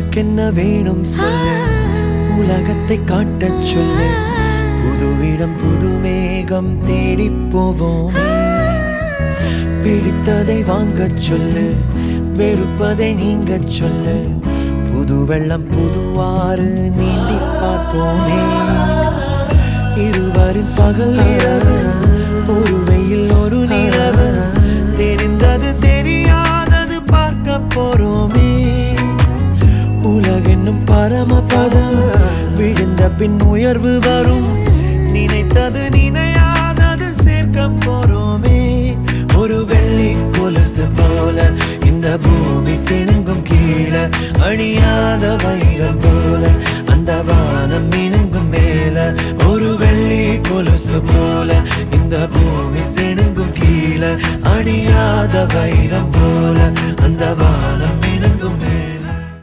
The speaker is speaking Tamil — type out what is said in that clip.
உனக்கென்ன வேணும் சொல்லு, உலகத்தை காட்டச் சொல்லு. புது இடம் புது மேகம் தேடி போவோம். பிடித்ததை வாங்கச் சொல்லு, வெறுப்பதை நீங்கச் சொல்லு. புது வெள்ளம் புதுவாறு நீந்தி பார்ப்போமே. இருவரின் பகல் இரவு, ஒரு வெயில் ஒரு நிலவு. தெரிந்தது தெரியாதது பார்க்க போறோமே. உலகென்னும் பரமபதம், விழுந்த பின் உயர்வு வரும். நினைத்தது நினையாதது சேர்க்க போறோமே. ஒரு வெள்ளி கொலுசு போல இந்த பூமி சிணுங்கும் கீழே, அழியாத வைரம் போல அந்த வானம் மினுங்கும் மேல. ஒரு வெள்ளி கொலுசு போல இந்த பூமி சிணுங்கும் கீழே, அழியாத வைரம் போல அந்த வானம்